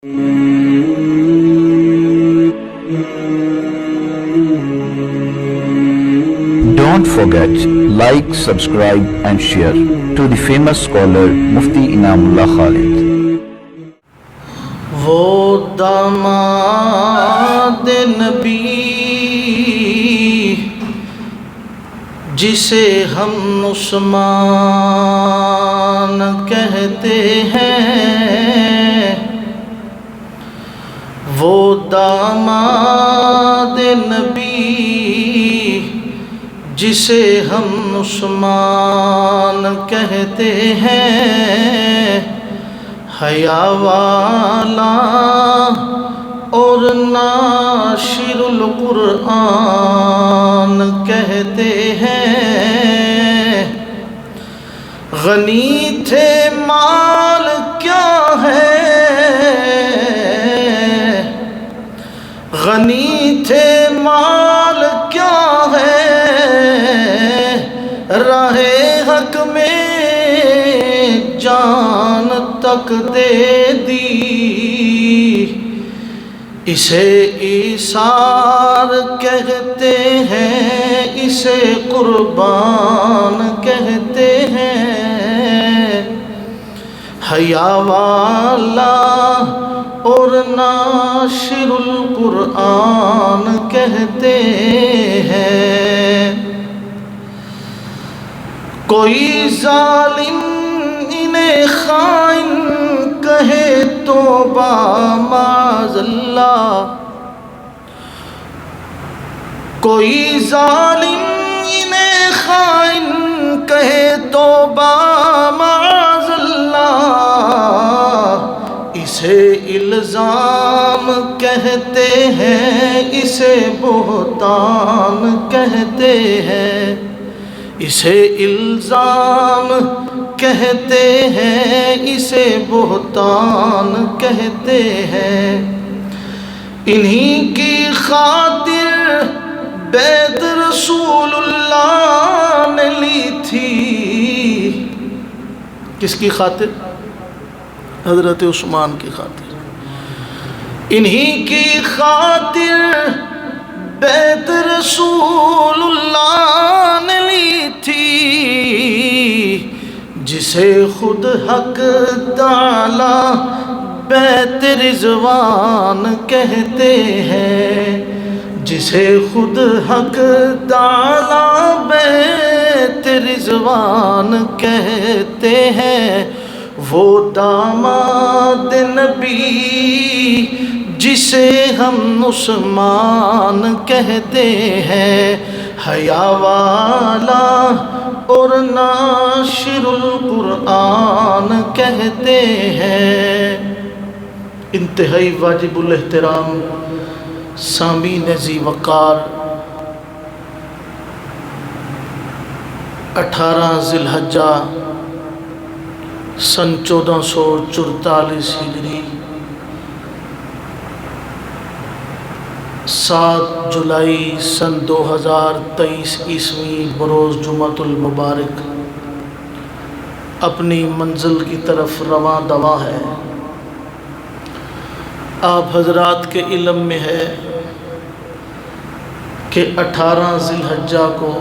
Don't forget, like, subscribe and share to the famous scholar Mufti Inamullah Khalid. وہ داماد نبی جسے ہم عثمان کہتے ہیں، وہ داماد نبی جسے ہم عثمان کہتے ہیں، حیا والا اور ناشر القرآن کہتے ہیں، غنی تھے مال کیا ہے، غنی تھے مال کیا ہے، راہ حق میں جان تک دے دی، اسے ایثار کہتے ہیں، اسے قربان کہتے ہیں، حیا والا اور ناشر القرآن کہتے ہیں۔ کوئی ظالم انہیں خائن کہے توبہ معاذ اللہ، کوئی ظالم انہیں خائن کہے توبہ معاذ اللہ، اسے الزام کہتے ہیں، اسے بہتان کہتے ہیں، اسے الزام کہتے ہیں، اسے بہتان کہتے ہیں۔ انہی کی خاطر بیعت رسول اللہ نے لی تھی، کس کی خاطر؟ حضرت عثمان کی خاطر۔ انہی کی خاطر بیعت رسول اللہ نے لی تھی، جسے خود حق تعالی بیعت رضوان کہتے ہیں، جسے خود حق تعالی بیعت رضوان کہتے ہیں، وہ داماد نبی جسے ہم عثمان کہتے ہیں، حیا والا اور ناشر القرآن کہتے ہیں۔ انتہائی واجب الاحترام سامعین ذی وقار، 18 ذی الحجہ سن 1444 ہجری، 7 جولائی سن 2023 عیسوی بروز جمعۃ المبارک اپنی منزل کی طرف رواں دواں ہے۔ آپ حضرات کے علم میں ہے کہ 18 ذی الحجہ کو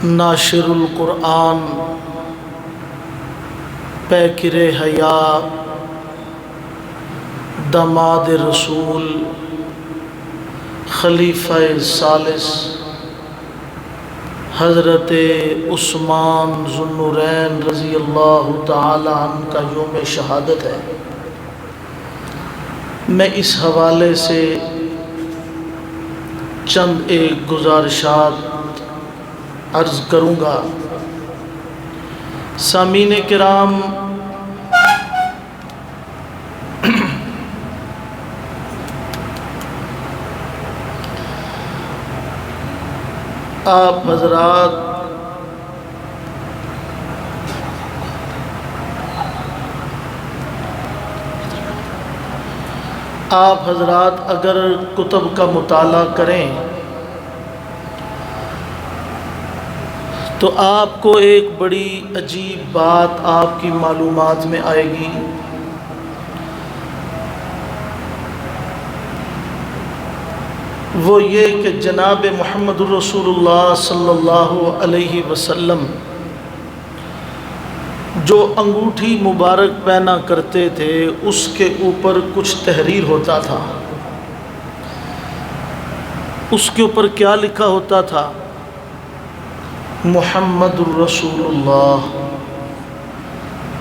ناشر القرآن، پیکر حیا، داماد رسول، خلیفہ ثالث حضرت عثمان ذو النورین رضی اللہ تعالی عنہ کا یوم شہادت ہے۔ میں اس حوالے سے چند ایک گزارشات عرض کروں گا۔ سامعین کرام، آپ حضرات اگر کتب کا مطالعہ کریں تو آپ کو ایک بڑی عجیب بات آپ کی معلومات میں آئے گی۔ وہ یہ کہ جناب محمد رسول اللہ صلی اللہ علیہ وسلم جو انگوٹھی مبارک پہنا کرتے تھے اس کے اوپر کچھ تحریر ہوتا تھا۔ اس کے اوپر کیا لکھا ہوتا تھا؟ محمد الرسول اللہ۔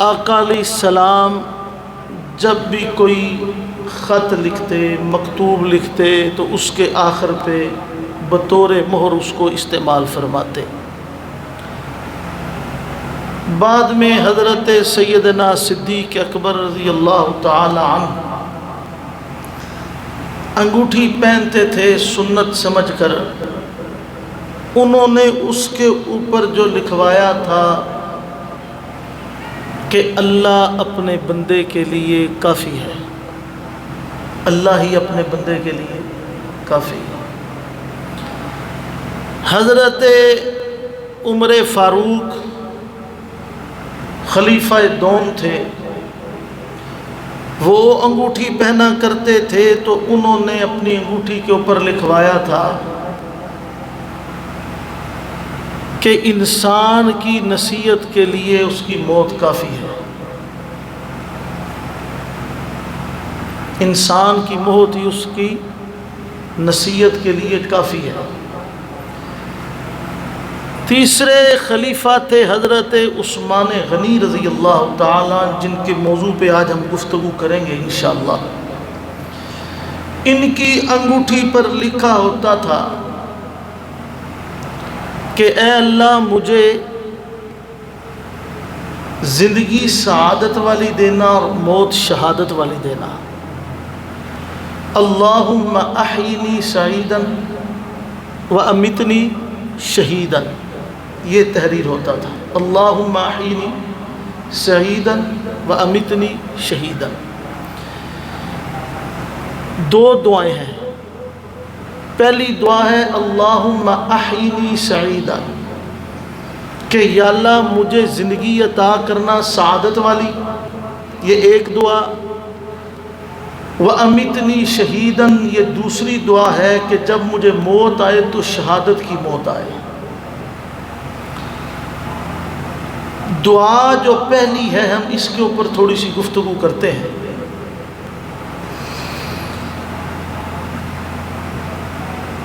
آقا علیہ السلام جب بھی کوئی خط لکھتے، مکتوب لکھتے تو اس کے آخر پہ بطور مہر اس کو استعمال فرماتے۔ بعد میں حضرت سیدنا صدیق اکبر رضی اللہ تعالی عنہ انگوٹھی پہنتے تھے سنت سمجھ کر۔ انہوں نے اس کے اوپر جو لکھوایا تھا کہ اللہ اپنے بندے کے لیے کافی ہے، اللہ ہی اپنے بندے کے لیے کافی ہے۔ حضرت عمر فاروق خلیفہ دوم تھے، وہ انگوٹھی پہنا کرتے تھے تو انہوں نے اپنی انگوٹھی کے اوپر لکھوایا تھا کہ انسان کی نصیحت کے لیے اس کی موت کافی ہے، انسان کی موت ہی اس کی نصیحت کے لیے کافی ہے۔ تیسرے خلیفہ تھے حضرت عثمان غنی رضی اللہ تعالیٰ، جن کے موضوع پہ آج ہم گفتگو کریں گے انشاءاللہ۔ ان کی انگوٹھی پر لکھا ہوتا تھا کہ اے اللہ مجھے زندگی سعادت والی دینا اور موت شہادت والی دینا۔ اللہم احینی سعیدا و امیتنی شہیدا، یہ تحریر ہوتا تھا۔ اللہم احینی سعیدا و امیتنی شہیدا۔ دو دعائیں ہیں۔ پہلی دعا ہے اللہم احینی سعیدا، کہ یا اللہ مجھے زندگی عطا کرنا سعادت والی، یہ ایک دعا۔ وَأَمِتْنِي شَهِيدًا، یہ دوسری دعا ہے کہ جب مجھے موت آئے تو شہادت کی موت آئے۔ دعا جو پہلی ہے ہم اس کے اوپر تھوڑی سی گفتگو کرتے ہیں۔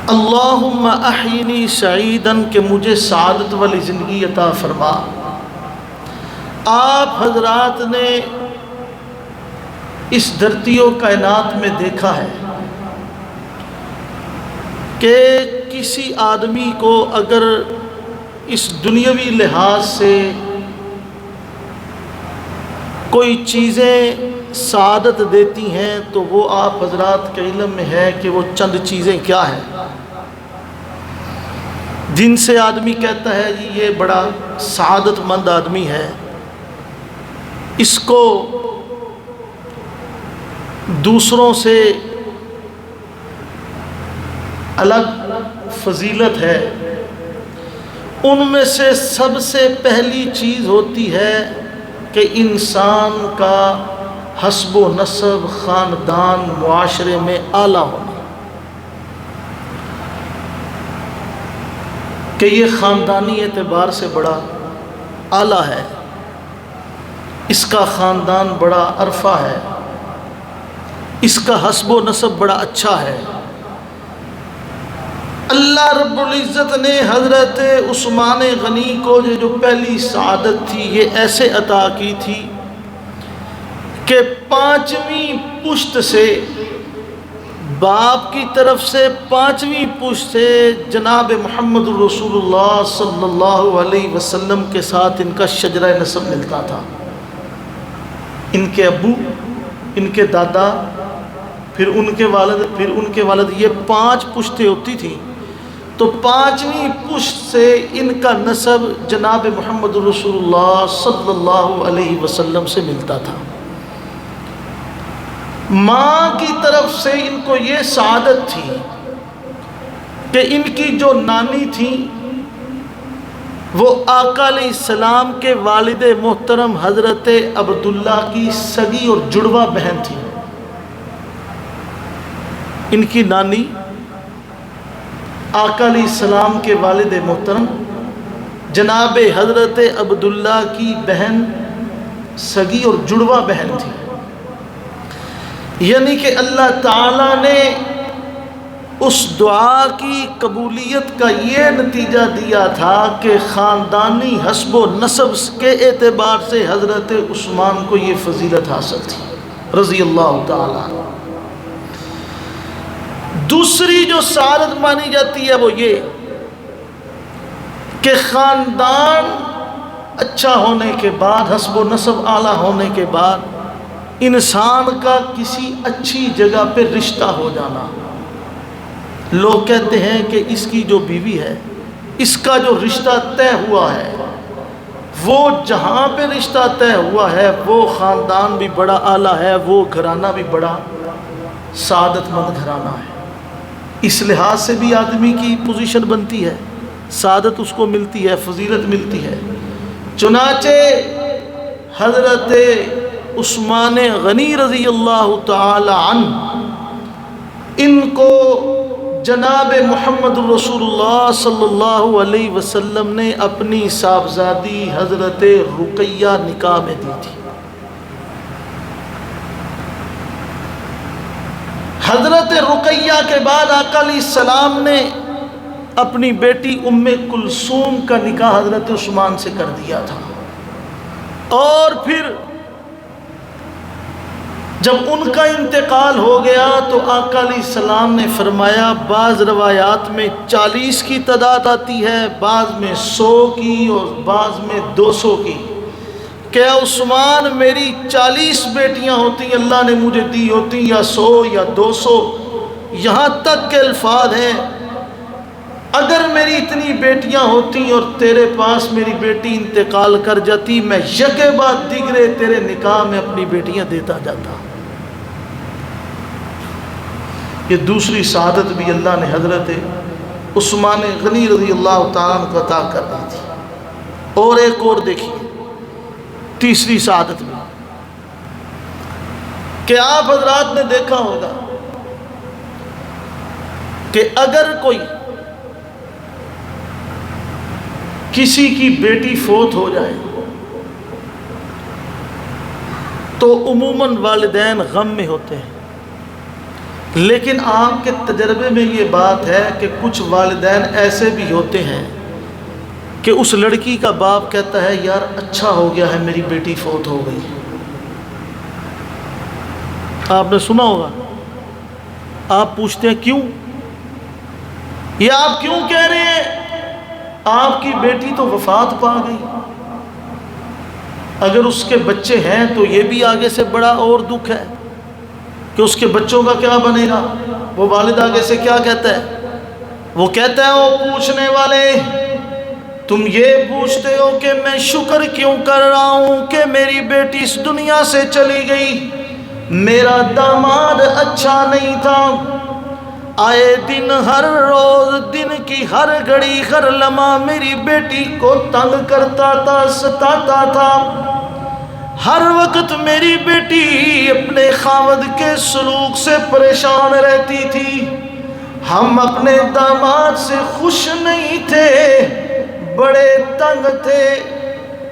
اللہم احینی سعیداً، کہ مجھے سعادت والی زندگی عطا فرما۔ آپ حضرات نے اس دھرتی و کائنات میں دیکھا ہے کہ کسی آدمی کو اگر اس دنیاوی لحاظ سے کوئی چیزیں سعادت دیتی ہیں تو وہ آپ حضرات کے علم میں ہے کہ وہ چند چیزیں کیا ہیں جن سے آدمی کہتا ہے جی یہ بڑا سعادت مند آدمی ہے، اس کو دوسروں سے الگ فضیلت ہے۔ ان میں سے سب سے پہلی چیز ہوتی ہے کہ انسان کا حسب و نسب، خاندان، معاشرے میں اعلیٰ ہونا، کہ یہ خاندانی اعتبار سے بڑا اعلیٰ ہے، اس کا خاندان بڑا عرفہ ہے، اس کا حسب و نسب بڑا اچھا ہے۔ اللہ رب العزت نے حضرت عثمان غنی کو جو پہلی سعادت تھی یہ ایسے عطا کی تھی کہ 5ویں پشت سے، باپ کی طرف سے 5ویں پشت سے جناب محمد رسول اللہ صلی اللہ علیہ وسلم کے ساتھ ان کا شجرہ نسب ملتا تھا۔ ان کے ابو، ان کے دادا، پھر ان کے والد، پھر ان کے والد، یہ 5 پشتیں ہوتی تھیں، تو 5ویں پشت سے ان کا نسب جناب محمد رسول اللہ صلی اللہ علیہ وسلم سے ملتا تھا۔ ماں کی طرف سے ان کو یہ سعادت تھی کہ ان کی جو نانی تھی وہ آقا علیہ السلام کے والد محترم حضرت عبداللہ کی سگی اور جڑواں بہن تھی۔ ان کی نانی آقا علیہ السلام کے والد محترم جناب حضرت عبداللہ کی بہن سگی اور جڑواں بہن تھی۔ یعنی کہ اللہ تعالیٰ نے اس دعا کی قبولیت کا یہ نتیجہ دیا تھا کہ خاندانی حسب و نسب کے اعتبار سے حضرت عثمان کو یہ فضیلت حاصل تھی رضی اللہ تعالیٰ عنہ۔ دوسری جو سعادت مانی جاتی ہے وہ یہ کہ خاندان اچھا ہونے کے بعد، حسب و نسب اعلیٰ ہونے کے بعد انسان کا کسی اچھی جگہ پہ رشتہ ہو جانا۔ لوگ کہتے ہیں کہ اس کی جو بیوی ہے، اس کا جو رشتہ طے ہوا ہے، وہ جہاں پہ رشتہ طے ہوا ہے وہ خاندان بھی بڑا اعلیٰ ہے، وہ گھرانہ بھی بڑا سعادت مند گھرانہ ہے۔ اس لحاظ سے بھی آدمی کی پوزیشن بنتی ہے، سعادت اس کو ملتی ہے، فضیلت ملتی ہے۔ چنانچہ حضرت عثمان غنی رضی اللہ تعالی عنہ ان کو جناب محمد رسول اللہ صلی اللہ علیہ وسلم نے اپنی صاحبزادی حضرت رقیہ نکاح میں دی تھی۔ حضرت رقیہ کے بعد آقا علیہ السلام نے اپنی بیٹی ام کلثوم کا نکاح حضرت عثمان سے کر دیا تھا، اور پھر جب ان کا انتقال ہو گیا تو آقا علیہ السلام نے فرمایا، بعض روایات میں 40 کی تعداد آتی ہے، بعض میں 100 کی اور بعض میں 200 کی، کہ عثمان میری 40 بیٹیاں ہوتی اللہ نے مجھے دی ہوتی، یا 100 یا 200، یہاں تک کہ الفاظ ہیں اگر میری اتنی بیٹیاں ہوتی اور تیرے پاس میری بیٹی انتقال کر جاتی، میں یکے بعد دیگرے تیرے نکاح میں اپنی بیٹیاں دیتا جاتا۔ یہ دوسری سعادت بھی اللہ نے حضرت عثمان غنی رضی اللہ تعالیٰ عنہ کو عطا کر دی تھی۔ اور ایک اور دیکھیے تیسری سعادت بھی کہ آپ حضرات نے دیکھا ہوگا کہ اگر کوئی کسی کی بیٹی فوت ہو جائے تو عموماً والدین غم میں ہوتے ہیں، لیکن آپ کے تجربے میں یہ بات ہے کہ کچھ والدین ایسے بھی ہوتے ہیں کہ اس لڑکی کا باپ کہتا ہے یار اچھا ہو گیا ہے میری بیٹی فوت ہو گئی۔ آپ نے سنا ہوگا، آپ پوچھتے ہیں کیوں؟ یہ آپ کیوں کہہ رہے ہیں؟ آپ کی بیٹی تو وفات پا گئی، اگر اس کے بچے ہیں تو یہ بھی آگے سے بڑا اور دکھ ہے کہ اس کے بچوں کا کیا بنے گا۔ وہ والد آگے سے کیا کہتا ہے؟ وہ کہتا ہے او پوچھنے والے، تم یہ پوچھتے ہو کہ میں شکر کیوں کر رہا ہوں کہ میری بیٹی اس دنیا سے چلی گئی، میرا داماد اچھا نہیں تھا، آئے دن ہر روز دن کی ہر گھڑی ہر لمحہ میری بیٹی کو تنگ کرتا تھا، ستاتا تھا، ہر وقت میری بیٹی اپنے خاوند کے سلوک سے پریشان رہتی تھی، ہم اپنے داماد سے خوش نہیں تھے، بڑے تنگ تھے،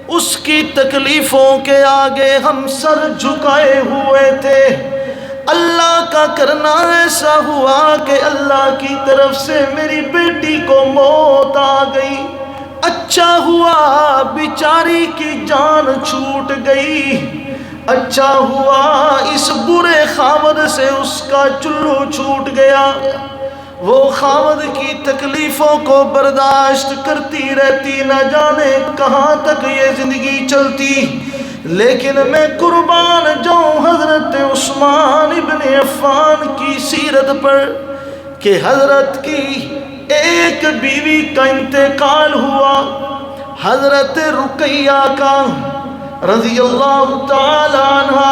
اس کی تکلیفوں کے آگے ہم سر جھکائے ہوئے تھے۔ اللہ کا کرنا ایسا ہوا کہ اللہ کی طرف سے میری بیٹی کو موت آ گئی، اچھا ہوا بیچاری کی جان چھوٹ گئی، اچھا ہوا اس برے خاوند سے اس کا چلو چھوٹ گیا۔ وہ خاوند کی تکلیفوں کو برداشت کرتی رہتی، نہ جانے کہاں تک یہ زندگی چلتی، لیکن میں قربان جاؤں حضرت عثمان ابن عفان کی سیرت پر کہ حضرت کی ایک بیوی کا انتقال ہوا، حضرت رقیہ کا رضی اللہ تعالی عنہ،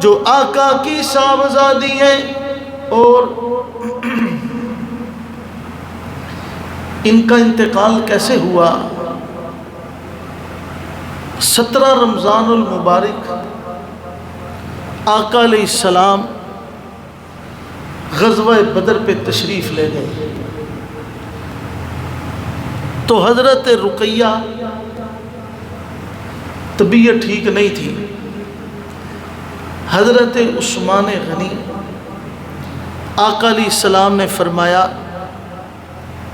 جو آقا کی صاحبزادی ہیں، اور ان کا انتقال کیسے ہوا؟ 17 رمضان المبارک آقا علیہ السلام غزوہ بدر پہ تشریف لے گئے تو حضرت رقیہ طبیعت ٹھیک نہیں تھی. حضرت عثمان غنی آقا علیہ السلام نے فرمایا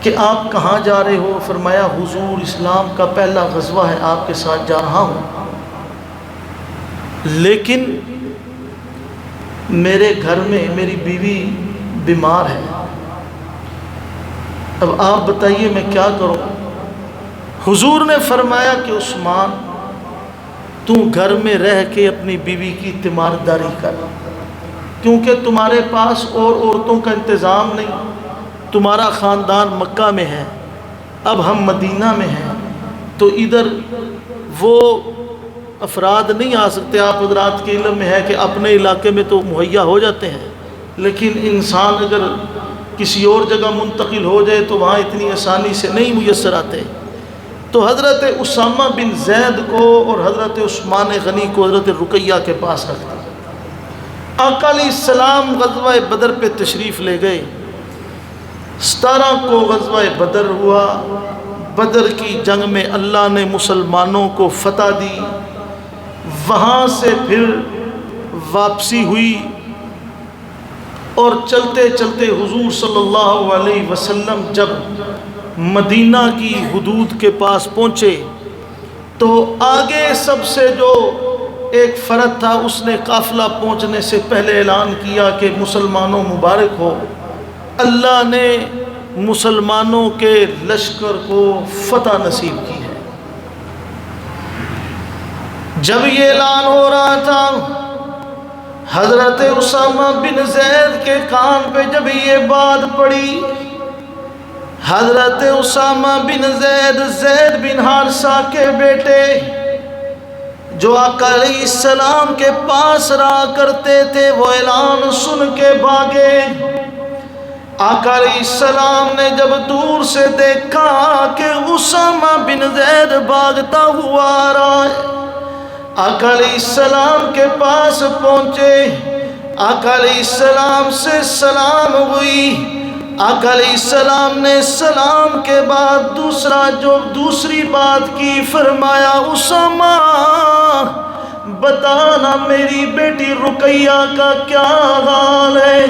کہ آپ کہاں جا رہے ہو؟ فرمایا حضور اسلام کا پہلا غزوہ ہے، آپ کے ساتھ جا رہا ہوں، لیکن میرے گھر میں میری بیوی بیمار ہے، اب آپ بتائیے میں کیا کروں؟ حضور نے فرمایا کہ عثمان تو گھر میں رہ کے اپنی بیوی کی تیمارداری کر، کیونکہ تمہارے پاس اور عورتوں کا انتظام نہیں، تمہارا خاندان مکہ میں ہے، اب ہم مدینہ میں ہیں تو ادھر وہ افراد نہیں آ سکتے. آپ حضرات کے علم میں ہے کہ اپنے علاقے میں تو مہیا ہو جاتے ہیں، لیکن انسان اگر کسی اور جگہ منتقل ہو جائے تو وہاں اتنی آسانی سے نہیں میسر آتے. تو حضرت اسامہ بن زید کو اور حضرت عثمان غنی کو حضرت رقیہ کے پاس رکھتا. آقا علیہ السلام غزوہ بدر پہ تشریف لے گئے. 17 کو غزوہ بدر ہوا. بدر کی جنگ میں اللہ نے مسلمانوں کو فتح دی. وہاں سے پھر واپسی ہوئی اور چلتے چلتے حضور صلی اللہ علیہ وسلم جب مدینہ کی حدود کے پاس پہنچے تو آگے سب سے جو ایک فرد تھا اس نے قافلہ پہنچنے سے پہلے اعلان کیا کہ مسلمانوں مبارک ہو، اللہ نے مسلمانوں کے لشکر کو فتح نصیب کی ہے. جب یہ اعلان ہو رہا تھا حضرت اسامہ بن زید کے کان پہ جب یہ بات پڑی، حضرت اسامہ بن زید، زید بن حارثہ کے بیٹے جو آقا علیہ السلام کے پاس رہا کرتے تھے، وہ اعلان سن کے بھاگے. آقا علیہ السلام نے جب دور سے دیکھا کہ اسامہ بن زید بھاگتا ہوا آ رہا ہے، آقا علیہ السلام کے پاس پہنچے. آقا علیہ السلام سے سلام ہوئی. آقا علیہ السلام نے سلام کے بعد دوسری بات کی، فرمایا اسامہ بتانا میری بیٹی رقیہ کا کیا حال ہے.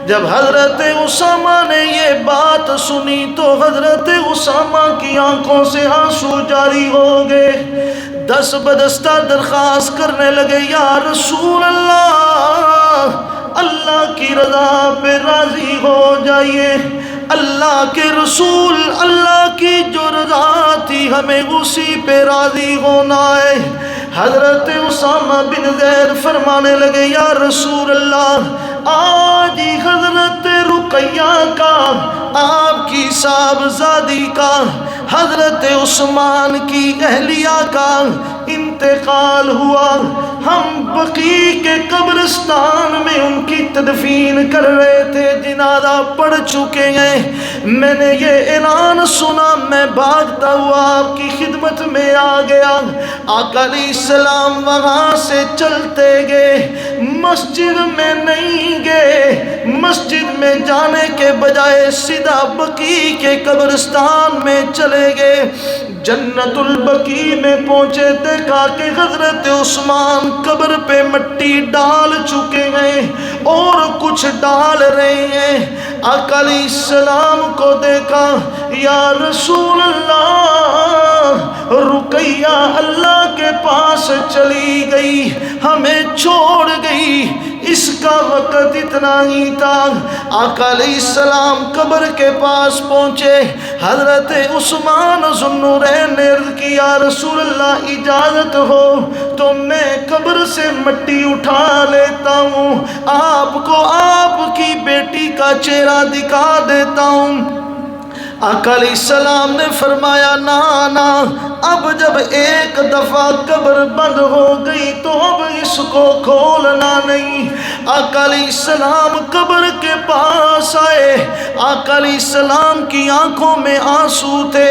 جب حضرت اسامہ نے یہ بات سنی تو حضرت اسامہ کی آنکھوں سے آنسو جاری ہو گئے. دست بدستہ درخواست کرنے لگے، یا رسول اللہ، اللہ کی رضا پہ راضی ہو جائیے. اللہ کے رسول، اللہ کی جو رضا تھی ہمیں اسی پہ راضی ہونا ہے. حضرت اسامہ بن زید فرمانے لگے، یا رسول اللہ، آج ہی حضرت رقیہ کا، آپ کی صاحبزادی کا، حضرت عثمان کی اہلیہ کا انتقال ہوا. ہم بقیع کے قبرستان میں ان کی تدفین کر رہے تھے، جنازہ پڑھ چکے ہیں. میں نے یہ اعلان سنا، میں بھاگتا ہوا آپ کی خدمت میں آ گیا. آقا علیہ السلام وہاں سے چلتے گئے، مسجد میں نہیں گئے. مسجد میں جانے کے بجائے سیدھا بقیع کے قبرستان میں چلے گئے. جنت البقیع میں پہنچے، دیکھا کہ حضرت عثمان قبر پہ مٹی ڈال چکے ہیں اور کچھ ڈال رہے ہیں. آقا علیہ السلام کو دیکھا، یا رسول اللہ، رقیہ اللہ کے پاس چلی گئی، ہمیں چھوڑ گئی، اس کا وقت اتنا ہی تھا. آقا علیہ السلام قبر کے پاس پہنچے. حضرت عثمان ذو النورین نے عرض کی، یا رسول اللہ، اجازت ہو تو میں قبر سے مٹی اٹھا لیتا ہوں، آپ کو آپ کی بیٹی کا چہرہ دکھا دیتا ہوں. آقا علیہ السلام نے فرمایا، نا، اب جب ایک دفعہ قبر بند ہو گئی تو اب اس کو کھولنا نہیں. آقا علیہ السلام قبر کے پاس آئے. آقا علیہ السلام کی آنکھوں میں آنسو تھے.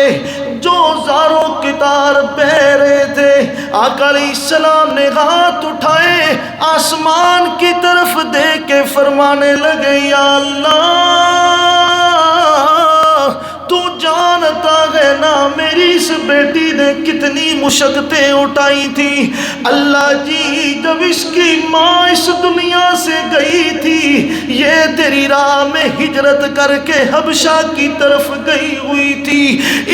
جو زاروں کی تار بہ رہے تھے، آقا علیہ السلام نے ہاتھ اٹھائے آسمان کی طرف دیکھ کے فرمانے لگے، یا اللہ تو جانتا ہے نا میری اس بیٹی نے کتنی مشقتیں اٹھائی تھی، اللہ جی جب اس کی ماں اس دنیا سے گئی تھی، یہ تیری راہ میں ہجرت کر کے حبشہ کی طرف گئی ہوئی تھی،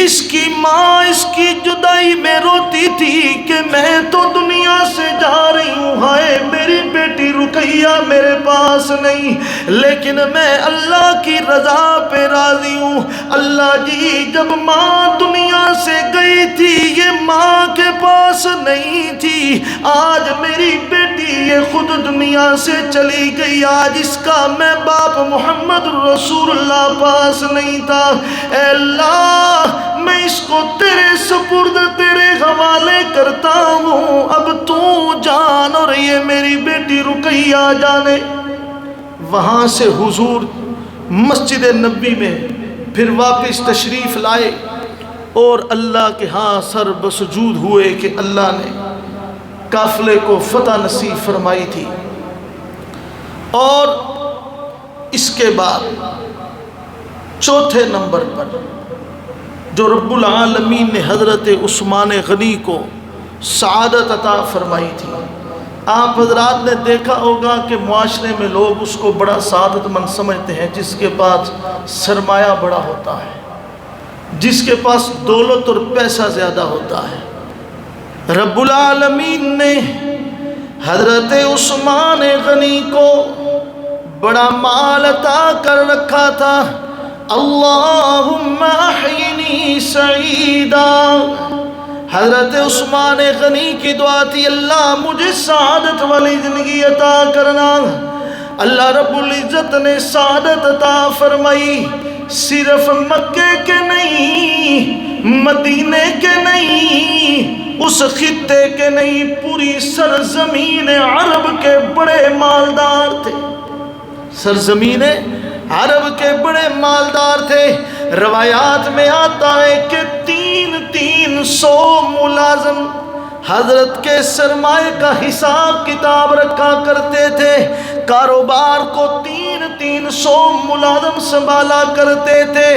اس کی ماں اس کی جدائی میں روتی تھی کہ میں تو دنیا سے جا رہی ہوں، ہائے میری بیٹی رقیہ میرے پاس نہیں، لیکن میں اللہ کی رضا پہ راضی ہوں۔ اللہ جی جب ماں دنیا سے گئی تھی یہ ماں کے پاس نہیں تھی، آج میری بیٹی یہ خود دنیا سے چلی گئی، آج اس کا میں باپ محمد رسول اللہ پاس نہیں تھا، اے اللہ میں اس کو تیرے سپرد تیرے حوالے کرتا ہوں، اب تو جان اور یہ میری بیٹی رقیہ جانے۔ وہاں سے حضور مسجد نبوی میں پھر واپس تشریف لائے اور اللہ کے ہاں سر بسجود ہوئے کہ اللہ نے قافلے کو فتح نصیب فرمائی تھی۔ اور اس کے بعد چوتھے نمبر پر جو رب العالمین نے حضرت عثمان غنی کو سعادت عطا فرمائی تھی، آپ حضرات نے دیکھا ہوگا کہ معاشرے میں لوگ اس کو بڑا سعادت مند سمجھتے ہیں جس کے پاس سرمایہ بڑا ہوتا ہے، جس کے پاس دولت اور پیسہ زیادہ ہوتا ہے۔ رب العالمین نے حضرت عثمان غنی کو بڑا مال عطا کر رکھا تھا، اللہم احینی سعیدا، حضرت عثمان غنی کی دعا تھی اللہ مجھے سعادت والی زندگی عطا کرنا۔ اللہ رب العزت نے سعادت عطا فرمائی، صرف مکے کے نہیں، مدینے کے نہیں، اس خطے کے نہیں، پوری سرزمین عرب کے بڑے مالدار تھے، سرزمین عرب کے بڑے مالدار تھے۔ روایات میں آتا ہے کہ 300 ملازم حضرت کے سرمایہ کا حساب کتاب رکھا کرتے تھے، کاروبار کو 300 ملازم سنبھالا کرتے تھے۔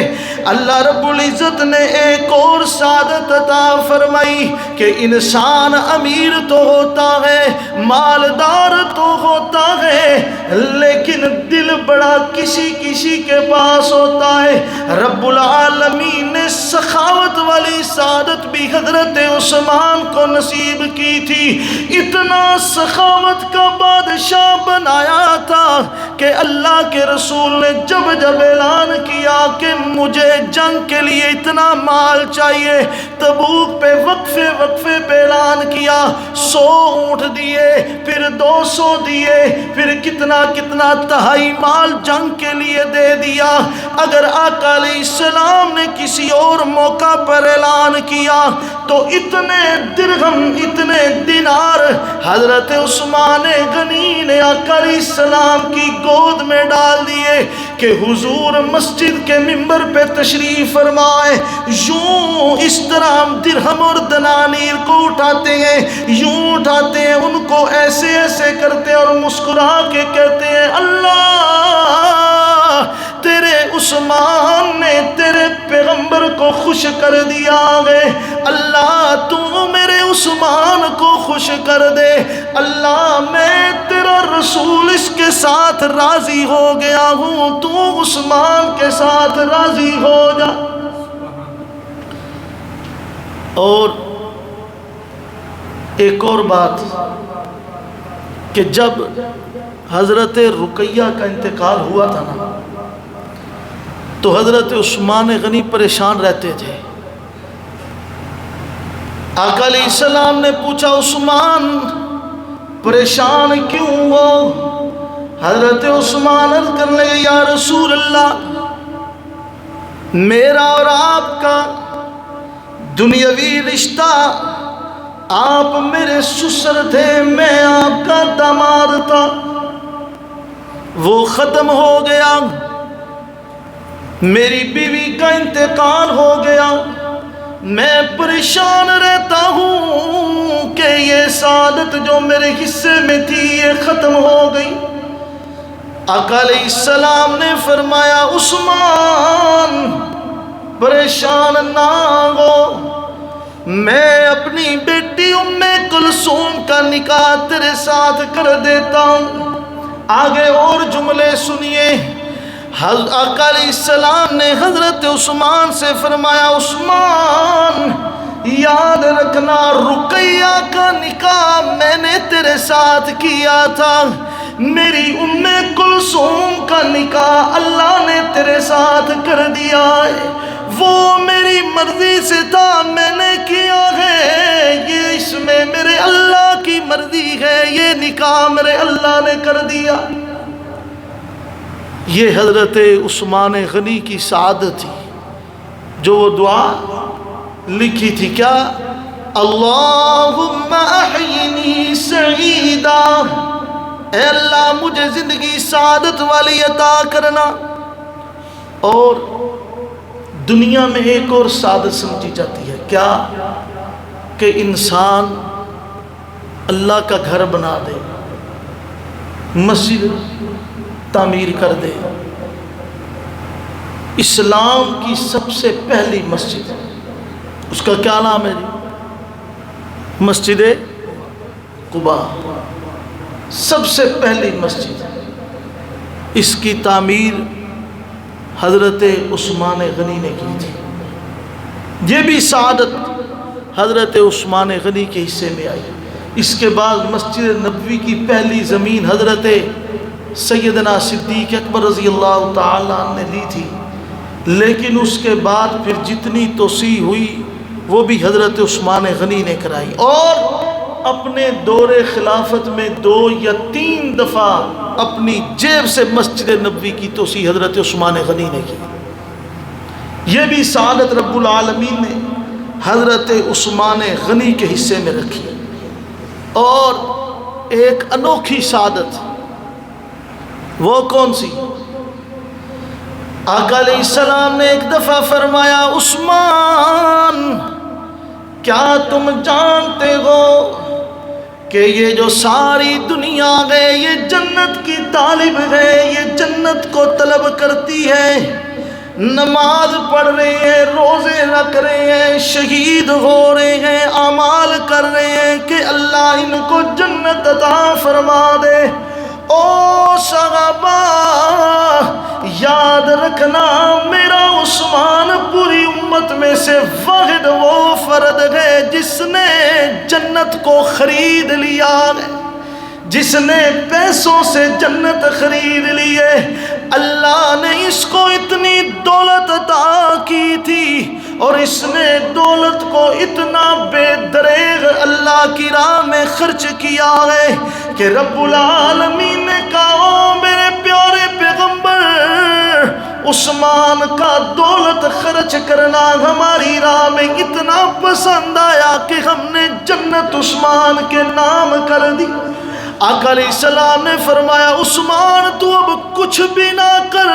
اللہ رب العزت نے ایک اور سعادت عطا فرمائی کہ انسان امیر تو ہوتا ہے، مالدار تو ہوتا ہے، لیکن دل بڑا کسی کسی کے پاس ہوتا ہے۔ رب العالمین نے سخاوت والی سعادت بھی حضرت عثمان کو نصیب کی تھی، اتنا سخاوت کا بادشاہ بنایا تھا کہ اللہ کے رسول نے جب اعلان کیا کہ مجھے جنگ کے لیے اتنا مال چاہیے، تبوک پہ وقفے پہ اعلان کیا، 100 اونٹ دیے، پھر 200 دیے، پھر کتنا تہائی مال جنگ کے لیے دے دیا۔ اگر آقا علیہ السلام نے کسی اور موقع پر اعلان کیا تو اتنے درہم اتنے دینار حضرت عثمان غنی نے آقا علیہ السلام کی گود میں ڈال دیے کہ حضور مسجد کے ممبر پہ تشریف فرمائے، یوں اس طرح ہم درہم اور دنانیر کو اٹھاتے ہیں، یوں اٹھاتے ہیں، ان کو ایسے کرتے ہیں اور مسکرا کے کہتے ہیں اللہ تیرے عثمان نے تیرے پیغمبر کو خوش کر دیا ہے، اللہ تو میرے عثمان کو خوش کر دے، اللہ میں تیرا رسول اس کے ساتھ راضی ہو گیا ہوں، تو عثمان کے ساتھ راضی ہو جا۔ اور ایک اور بات کہ جب حضرت رقیہ کا انتقال ہوا تھا نا تو حضرت عثمان غنی پریشان رہتے تھے۔ آقا علیہ السلام نے پوچھا عثمان پریشان کیوں ہو؟ حضرت عثمان عرض کرنے لگے یا رسول اللہ میرا اور آپ کا دنیاوی رشتہ، آپ میرے سسر تھے، میں آپ کا داماد تھا، وہ ختم ہو گیا، میری بیوی کا انتقال ہو گیا، میں پریشان رہتا ہوں کہ یہ سعادت جو میرے حصے میں تھی یہ ختم ہو گئی۔ آقا علیہ السلام نے فرمایا عثمان پریشان نہ ہو، میں اپنی بیٹی ام کلثوم کا نکاح تیرے ساتھ کر دیتا ہوں۔ آگے اور جملے سنیے، آقا علیہ السلام نے حضرت عثمان سے فرمایا عثمان یاد رکھنا رقیہ کا نکاح میں نے تیرے ساتھ کیا تھا، میری ام کلثوم کا نکاح اللہ نے تیرے ساتھ کر دیا ہے، وہ میری مرضی سے تھا میں نے کیا ہے، یہ اس میں میرے اللہ کی مرضی ہے، یہ نکاح میرے اللہ نے کر دیا۔ یہ حضرت عثمان غنی کی سعادت تھی، جو وہ دعا لکھی تھی کیا؟ اللہم احینی سعیدا، اے اللہ مجھے زندگی سعادت والی عطا کرنا۔ اور دنیا میں ایک اور سعادت سمجھی جاتی ہے کیا؟ کہ انسان اللہ کا گھر بنا دے، مسجد تعمیر کر دے۔ اسلام کی سب سے پہلی مسجد، اس کا کیا نام ہے جی؟ مسجد قباء، سب سے پہلی مسجد، اس کی تعمیر حضرت عثمان غنی نے کی تھی۔ یہ بھی سعادت حضرت عثمان غنی کے حصے میں آئی۔ اس کے بعد مسجد نبوی کی پہلی زمین حضرت سیدنا صدیق اکبر رضی اللہ تعالیٰ عنہ نے لی تھی، لیکن اس کے بعد پھر جتنی توسیع ہوئی وہ بھی حضرت عثمان غنی نے کرائی، اور اپنے دور خلافت میں 2 یا 3 دفعہ اپنی جیب سے مسجد نبوی کی توسیع حضرت عثمان غنی نے کی۔ یہ بھی سعادت رب العالمین نے حضرت عثمان غنی کے حصے میں رکھی۔ اور ایک انوکھی سعادت وہ کون سی؟ آقا علیہ السلام نے ایک دفعہ فرمایا عثمان کیا تم جانتے ہو کہ یہ جو ساری دنیا ہے یہ جنت کی طالب ہے، یہ جنت کو طلب کرتی ہے، نماز پڑھ رہے ہیں، روزے رکھ رہے ہیں، شہید ہو رہے ہیں، اعمال کر رہے ہیں کہ اللہ ان کو جنت عطا فرما دے۔ او صحابہ یاد رکھنا میرا عثمان پوری امت میں سے واحد وہ فرد ہے جس نے جنت کو خرید لیا ہے، جس نے پیسوں سے جنت خرید لی ہے۔ اللہ نے اس کو اتنی دولت عطا کی تھی اور اس نے دولت کو اتنا بے دریغ اللہ کی راہ میں خرچ کیا ہے کہ رب العالمین نے کہا او میرے پیارے پیغمبر عثمان کا دولت خرچ کرنا ہماری راہ میں اتنا پسند آیا کہ ہم نے جنت عثمان کے نام کر دی۔ آقا علیہ السلام نے فرمایا عثمان تو اب کچھ بھی نہ کر،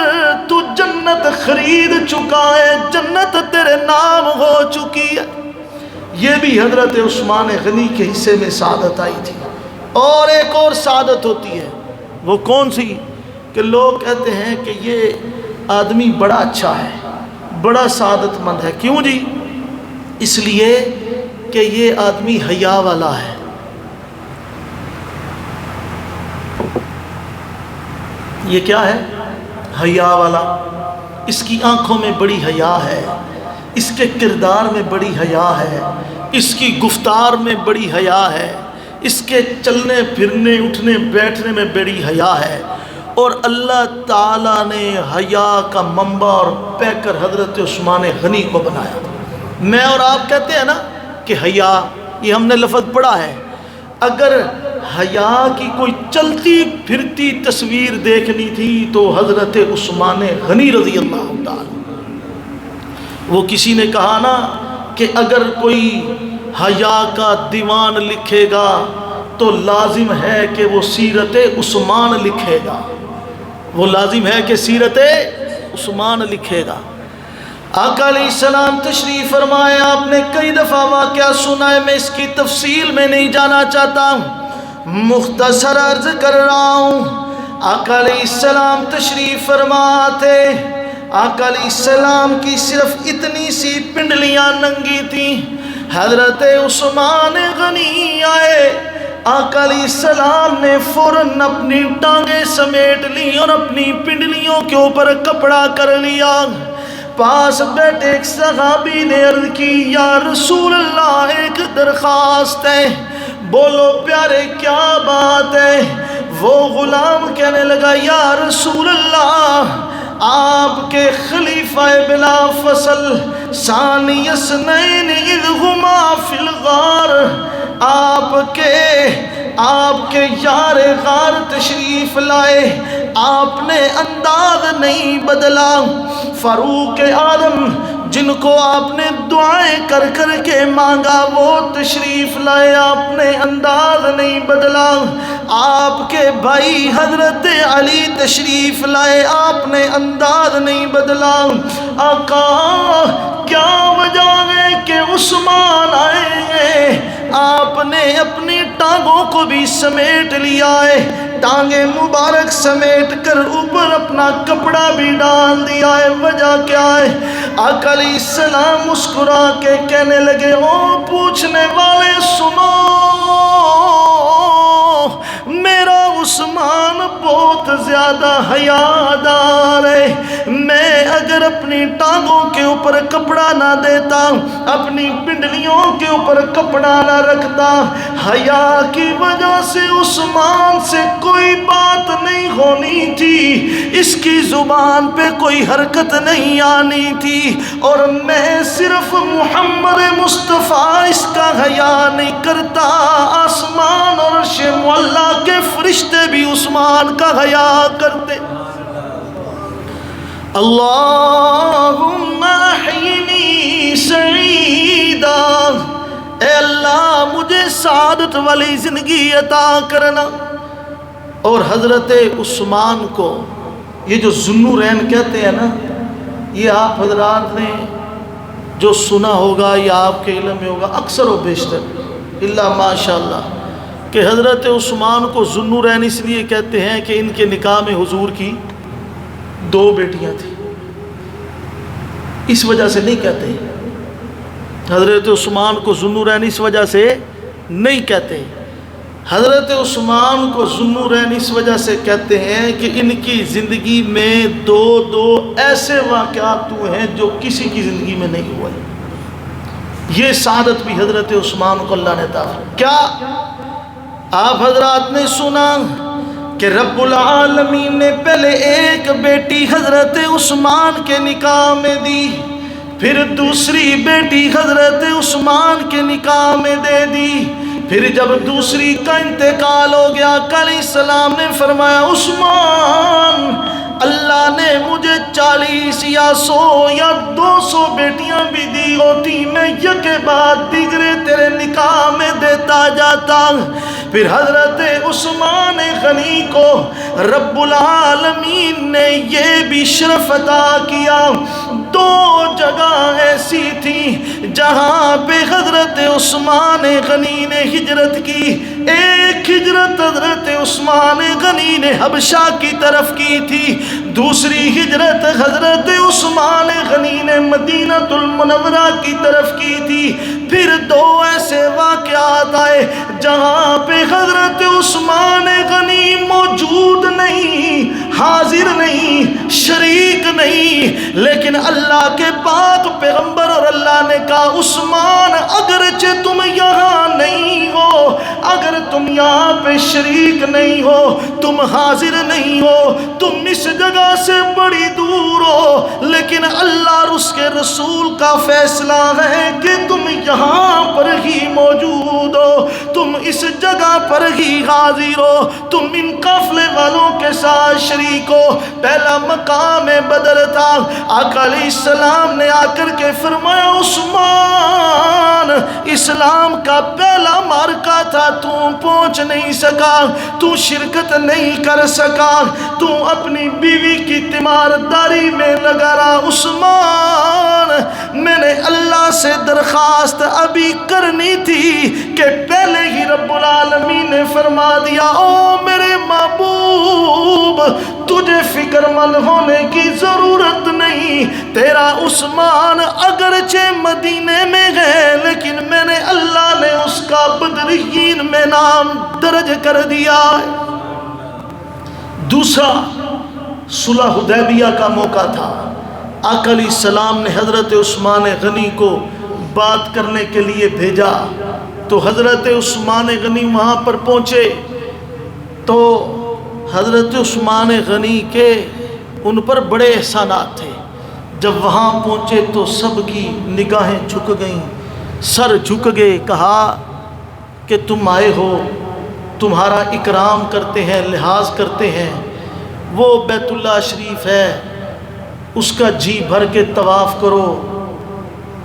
تو جنت خرید چکا ہے، جنت تیرے نام ہو چکی ہے۔ یہ بھی حضرت عثمان غنی کے حصے میں سعادت آئی تھی۔ اور ایک اور سعادت ہوتی ہے، وہ کون سی؟ کہ لوگ کہتے ہیں کہ یہ آدمی بڑا اچھا ہے، بڑا سعادت مند ہے۔ کیوں جی؟ اس لیے کہ یہ آدمی حیا والا ہے۔ یہ کیا ہے؟ حیا والا۔ اس کی آنکھوں میں بڑی حیا ہے، اس کے کردار میں بڑی حیا ہے، اس کی گفتار میں بڑی حیا ہے، اس کے چلنے پھرنے اٹھنے بیٹھنے میں بڑی حیا ہے۔ اور اللہ تعالیٰ نے حیا کا منبع اور پیکر حضرت عثمان غنی کو بنایا۔ میں اور آپ کہتے ہیں نا کہ حیا، یہ ہم نے لفظ پڑھا ہے۔ اگر حیا کی کوئی چلتی پھرتی تصویر دیکھنی تھی تو حضرت عثمان غنی رضی اللہ تعالیٰ، وہ کسی نے کہا نا کہ اگر کوئی حیا کا دیوان لکھے گا تو لازم ہے کہ وہ سیرت عثمان لکھے گا، وہ لازم ہے کہ سیرت عثمان لکھے گا۔ آقا علیہ السلام تشریف فرمائے. آپ نے کئی دفعہ واقعہ سنا ہے، میں اس کی تفصیل میں نہیں جانا چاہتا ہوں، مختصر عرض کر رہا ہوں. آقا علیہ السلام تشریف فرماتے، آقا علیہ السلام کی صرف اتنی سی پنڈلیاں ننگی تھیں. حضرت عثمان غنی آئے، آقا علیہ السلام نے فوراً اپنی ٹانگیں سمیٹ لی اور اپنی پنڈلیوں کے اوپر کپڑا کر لیا. پاس بیٹھے ایک صحابی نے عرض کی، یا رسول اللہ ایک درخواست ہے. بولو پیارے کیا بات ہے؟ وہ غلام کہنے لگا، یا رسول اللہ آپ کے خلیفہ بلا فصل ثانی اثنین اذ ہما فی الغار، آپ کے یار غار تشریف لائے، آپ نے انداز نہیں بدلا. فاروق اعظم جن کو آپ نے دعائیں کر کر کے مانگا وہ تشریف لائے، آپ نے انداز نہیں بدلا. آپ کے بھائی حضرت علی تشریف لائے، آپ نے انداز نہیں بدلا. آقا کیا وجہ ہے کہ عثمان آئے ہیں؟ آپ نے اپنی ٹانگوں کو بھی سمیٹ لیا ہے، ٹانگیں مبارک سمیٹ کر اوپر اپنا کپڑا بھی ڈال دیا ہے. وجہ کیا ہے؟ آقا علیہ السلام مسکرا کے کہنے لگے، او پوچھنے والے سنو، میرا عثمان بہت زیادہ حیادار ہے. میں اگر اپنی ٹانگوں کے اوپر کپڑا نہ دیتا، اپنی پنڈلیوں کے اوپر کپڑا نہ رکھتا، حیا کی وجہ سے عثمان سے کوئی بات نہیں ہونی تھی، اس کی زبان پہ کوئی حرکت نہیں آنی تھی، اور میں صرف محمد مصطفیٰ اس کا حیا نہیں کرتا، آسمان اور عرش معلیٰ کے فرشتے بھی عثمان کا حیا کرتے. اللہم احیینی سعیدا، اے اللہ مجھے سعادت والی زندگی عطا کرنا. اور حضرت عثمان کو یہ جو ذوالنورین کہتے ہیں نا، یہ آپ حضرات نے جو سنا ہوگا یا آپ کے علم میں ہوگا اکثر و بیشتر اللہ ماشاءاللہ، کہ حضرت عثمان کو ذوالنورین اس لیے کہتے ہیں کہ ان کے نکاح میں حضور کی 2 بیٹیاں تھیں. اس وجہ سے نہیں کہتے حضرت عثمان کو ذوالنورین، اس وجہ سے نہیں کہتے. حضرت عثمان کو ذوالنورین اس وجہ سے کہتے ہیں کہ ان کی زندگی میں 2 ایسے واقعات ہوئے ہیں جو کسی کی زندگی میں نہیں ہوئے. یہ سعادت بھی حضرت عثمان کو اللہ نے عطا فرمائی. کیا آپ حضرات نے سنا کہ رب العالمین نے پہلے ایک بیٹی حضرت عثمان کے نکاح میں دی، پھر دوسری بیٹی حضرت عثمان کے نکاح میں دے دی. پھر جب دوسری کا انتقال ہو گیا، علیہ السلام نے فرمایا، عثمان اللہ نے مجھے 40 یا 100 یا 200 بیٹیاں بھی دی ہوتی، میں یکے بعد دیگرے تیرے نکاح میں دیتا جاتا. پھر حضرت عثمان غنی کو رب العالمین نے یہ بھی شرف عطا کیا. 2 جگہ ایسی تھی جہاں پہ حضرت عثمان غنی نے ہجرت کی. ایک ہجرت حضرت عثمان غنی نے حبشہ کی طرف کی تھی، دوسری ہجرت حضرت عثمان غنی نے مدینہ المنورہ کی طرف کی تھی. پھر 2 ایسے واقعات آئے جہاں پہ حضرت عثمان غنی موجود نہیں، حاضر نہیں، شریک نہیں، لیکن اللہ کے پاک پیغمبر اور اللہ نے کہا، عثمان اگرچہ تم یہاں نہیں ہو، اگر تم یہاں پہ شریک نہیں ہو، تم حاضر نہیں ہو، تم اس جگہ سے بڑی دور ہو، لیکن اللہ اور اس کے رسول کا فیصلہ ہے کہ تم یہاں پر ہی موجود ہو. تو تم اس جگہ پر ہی حاضر ہو، تم ان قافلے والوں کے ساتھ شریک ہو۔ پہلا مقام بدر تھا، آقا علیہ السلام نے آ کر کے فرمایا عثمان اسلام کا پہلا معرکہ تھا، تو پہنچ نہیں سکا، تو شرکت نہیں کر سکا، تو اپنی بیوی کی تیمارداری میں لگا رہا۔ عثمان میں نے اللہ سے درخواست ابھی کرنی تھی کہ پہلے ہی رب العالمین نے فرما دیا او میرے محبوب تجھے فکر مند ہونے کی ضرورت نہیں، تیرا عثمان اگرچہ مدینے میں ہے لیکن میں نے اللہ نے اس کا بدرین میں نام درج کر دیا ہے۔ دوسرا صلح حدیبیہ کا موقع تھا، آقا علیہ السلام نے حضرت عثمان غنی کو بات کرنے کے لیے بھیجا، تو حضرت عثمان غنی وہاں پر پہنچے تو حضرت عثمان غنی کے ان پر بڑے احسانات تھے۔ جب وہاں پہنچے تو سب کی نگاہیں جھک گئیں، سر جھک گئے، کہا کہ تم آئے ہو، تمہارا اکرام کرتے ہیں، لحاظ کرتے ہیں۔ وہ بیت اللہ شریف ہے، اس کا جی بھر کے طواف کرو،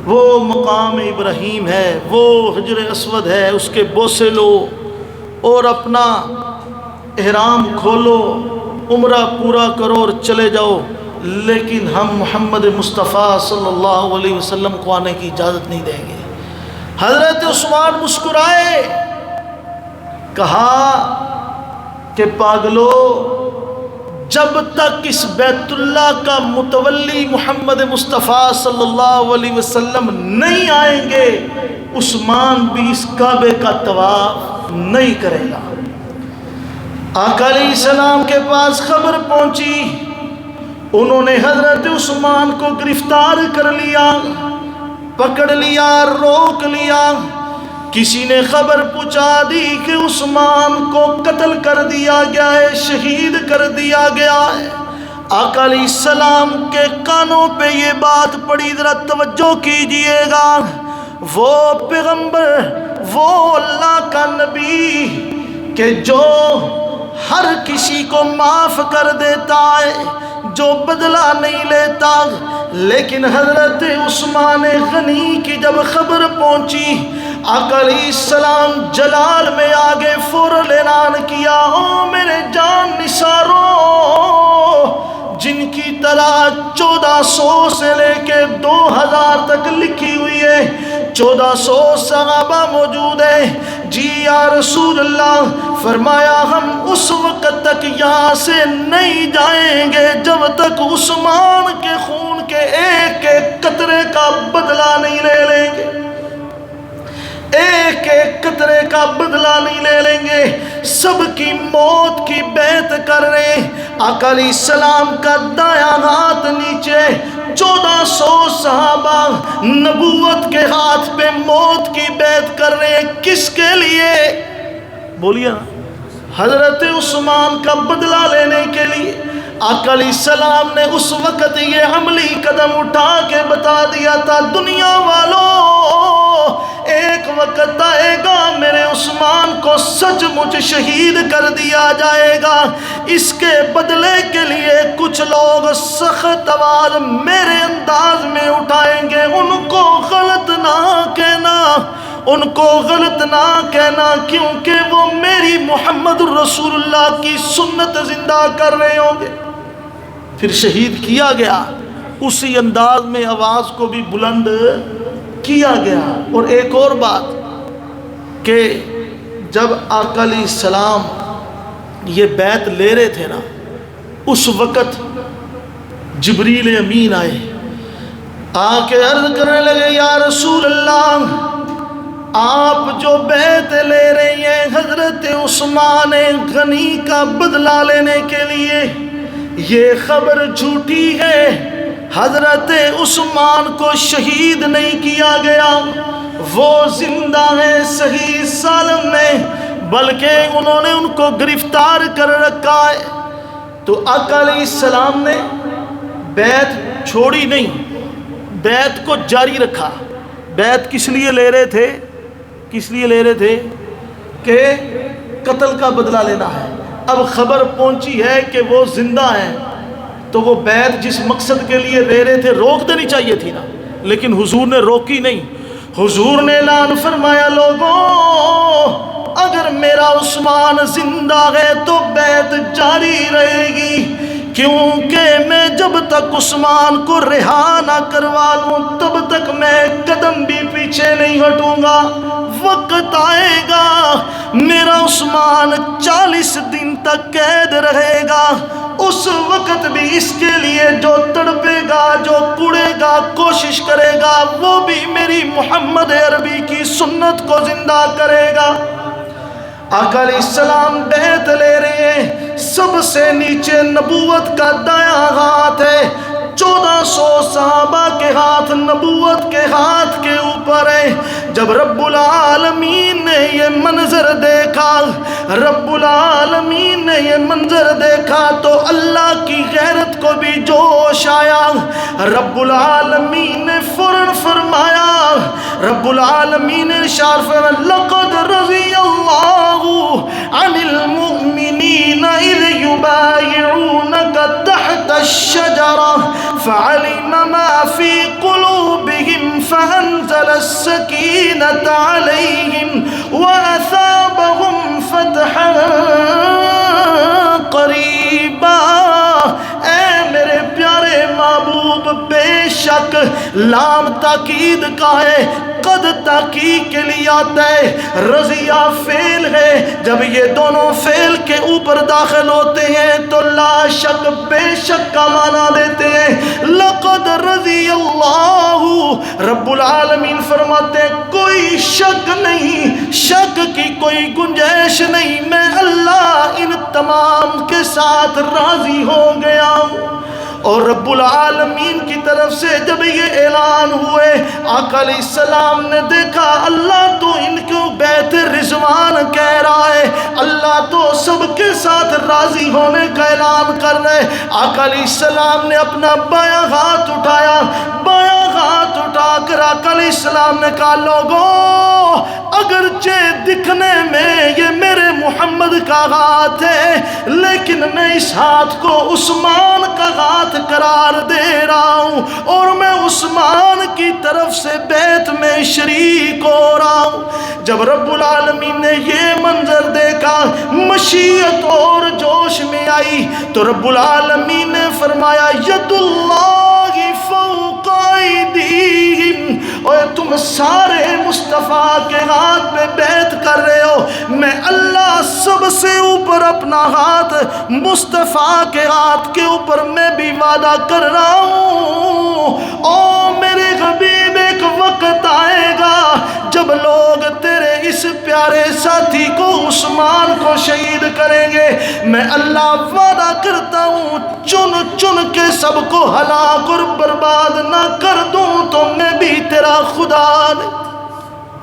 وہ مقام ابراہیم ہے، وہ حجر اسود ہے، اس کے بوسے لو اور اپنا احرام کھولو، عمرہ پورا کرو اور چلے جاؤ، لیکن ہم محمد مصطفیٰ صلی اللہ علیہ وسلم کو آنے کی اجازت نہیں دیں گے۔ حضرت عثمان مسکرائے، کہا کہ پاگلو، جب تک اس بیت اللہ کا متولی محمد مصطفیٰ صلی اللہ علیہ وسلم نہیں آئیں گے، عثمان بھی اس کعبے کا طواف نہیں کرے گا۔ آقا علیہ السلام کے پاس خبر پہنچی، انہوں نے حضرت عثمان کو گرفتار کر لیا، پکڑ لیا، روک لیا۔ کسی نے خبر پہنچا دی کہ عثمان کو قتل کر دیا گیا ہے، شہید کر دیا گیا ہے۔ آقا علیہ السلام کے کانوں پہ یہ بات پڑی، ذرا توجہ کیجئے گا۔ وہ پیغمبر، وہ اللہ کا نبی کہ جو ہر کسی کو معاف کر دیتا ہے، جو بدلہ نہیں لیتا، لیکن حضرت عثمان غنی کی جب خبر پہنچی، آقا علیہ السلام جلال میں آگے فوراً اعلان کیا، او میرے جان نثاروں، جن کی طرح 1400 سے لے کے 2000 تک لکھی ہوئی ہے، 1400 صحابہ موجود ہیں، جی یا رسول اللہ، فرمایا ہم اس وقت تک یہاں سے نہیں جائیں گے جب تک عثمان کے خون کے ایک ایک قطرے کا بدلہ نہیں لے لیں گے، ایک ایک قطرے کا بدلہ نہیں لے لیں گے۔ سب کی موت کی بیعت کر رہے ہیں، آقا علیہ السلام کا دایاں ہاتھ نیچے، 1400 صحابہ نبوت کے ہاتھ پہ موت کی بیعت کر رہے ہیں۔ کس کے لیے؟ بولیے نا، حضرت عثمان کا بدلہ لینے کے لیے۔ آقا علیہ السلام نے اس وقت یہ عملی قدم اٹھا کے بتا دیا تھا، دنیا والوں، ایک وقت آئے گا میرے عثمان کو سچ مچ شہید کر دیا جائے گا، اس کے بدلے کے لیے کچھ لوگ سخت آواز میرے انداز میں اٹھائیں گے، ان کو غلط نہ کہنا، ان کو غلط نہ کہنا، کیونکہ وہ میری محمد الرسول اللہ کی سنت زندہ کر رہے ہوں گے۔ پھر شہید کیا گیا، اسی انداز میں آواز کو بھی بلند کیا گیا۔ اور ایک اور بات کہ جب آقا علیہ السلام یہ بیعت لے رہے تھے نا، اس وقت جبریل امین آئے، آ کے عرض کرنے لگے، یا رسول اللہ، آپ جو بیعت لے رہی ہیں حضرت عثمان غنی کا بدلہ لینے کے لیے، یہ خبر جھوٹی ہے، حضرت عثمان کو شہید نہیں کیا گیا، وہ زندہ ہیں صحیح سالم میں، بلکہ انہوں نے ان کو گرفتار کر رکھا ہے۔ تو آقا علیہ السلام نے بیعت چھوڑی نہیں، بیعت کو جاری رکھا۔ بیعت کس لیے لے رہے تھے؟ کس لیے لے رہے تھے؟ کہ قتل کا بدلہ لینا ہے. اب خبر پہنچی ہے کہ وہ زندہ ہیں تو وہ بیعت جس مقصد کے لیے لے رہے تھے روک دینی چاہیے تھی نا، لیکن حضور نے روکی نہیں. حضور نے اعلان فرمایا لوگوں اگر میرا عثمان زندہ ہے تو بیعت جاری رہے گی، کیونکہ میں جب تک عثمان کو رہا نہ کروا لوں تب تک میں قدم بھی پیچھے نہیں ہٹوں گا. وقت آئے گا میرا عثمان 40 دن تک قید رہے گا، اس وقت بھی اس کے لیے جو تڑپے گا، جو کوڑے گا، کوشش کرے گا، وہ بھی میری محمد عربی کی سنت کو زندہ کرے گا. آقا علیہ السلام بیعت لے رہے ہیں. سب سے نیچے نبوت کا دایاں ہاتھ ہے، 1400 صحابہ کے ہاتھ نبوت کے ہاتھ کے اوپر ہے. جب رب العالمین نے یہ منظر دیکھا، رب العالمین نے یہ منظر دیکھا تو اللہ کی غیرت کو بھی جوش آیا. رب العالمین نے فوراً فرمایا، رب العالمین نے ارشاد فرمایا لقد رضی اللہ عن المؤمنین اذ یبایعونک تحت الشجرہ فعلم ما فی قلوبہم فانزل السکینۃ علیہم واثابہم فتحا قریبا. اے میرے پیارے محبوب، بے شک لام تاکید کا ہے، قد تحقیق کے لیے آتا ہے، رضیہ فعل ہے. جب یہ دونوں فعل کے اوپر داخل ہوتے ہیں تو لا شک بے شک کا معنی دیتے ہیں. لقد رضی اللہ، رب العالمین فرماتے ہیں کوئی شک نہیں، شک کی کوئی گنجائش نہیں، میں اللہ ان تمام کے ساتھ راضی ہو گیا ہوں. اور رب العالمین کی طرف سے جب یہ اعلان ہوئے، آقا علیہ السلام نے دیکھا اللہ تو ان کو بیعت رضوان کہہ رہا ہے، اللہ تو سب کے ساتھ راضی ہونے کا اعلان کر رہے. آقا علیہ السلام نے اپنا بایاں ہاتھ اٹھایا، بایاں ہاتھ اٹھا کر آقا علیہ السلام نے کہا لوگوں اگرچہ دکھنے میں یہ میرے محمد کا ہاتھ ہے لیکن میں اس ہاتھ کو عثمان کا ہاتھ قرار دے رہا ہوں اور میں عثمان کی طرف سے بیعت میں شریک ہو رہا ہوں. جب رب العالمین نے یہ منظر دیکھا مشیت اور جوش میں آئی تو رب العالمین نے فرمایا ید اللہ فوق ایدیہم، اور تم سارے مصطفیٰ کے ہاتھ میں بیعت کر رہے ہو، میں اللہ سب سے اوپر اپنا ہاتھ مصطفیٰ کے ہاتھ کے اوپر میں بھی وعدہ کر رہا ہوں. او میرے حبیب ایک وقت آئے گا جب لوگ تیرے اس پیارے ساتھی کو عثمان کو شہید کریں گے، میں اللہ وعدہ کرتا ہوں چن چن کے سب کو ہلاک اور برباد نہ کر دوں تو میں بھی تیرا خدا.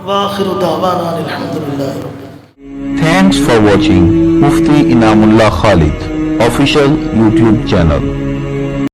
وآخر دعوانا الحمدللہ. Thanks for watching Mufti Inamullah Khalid official YouTube channel.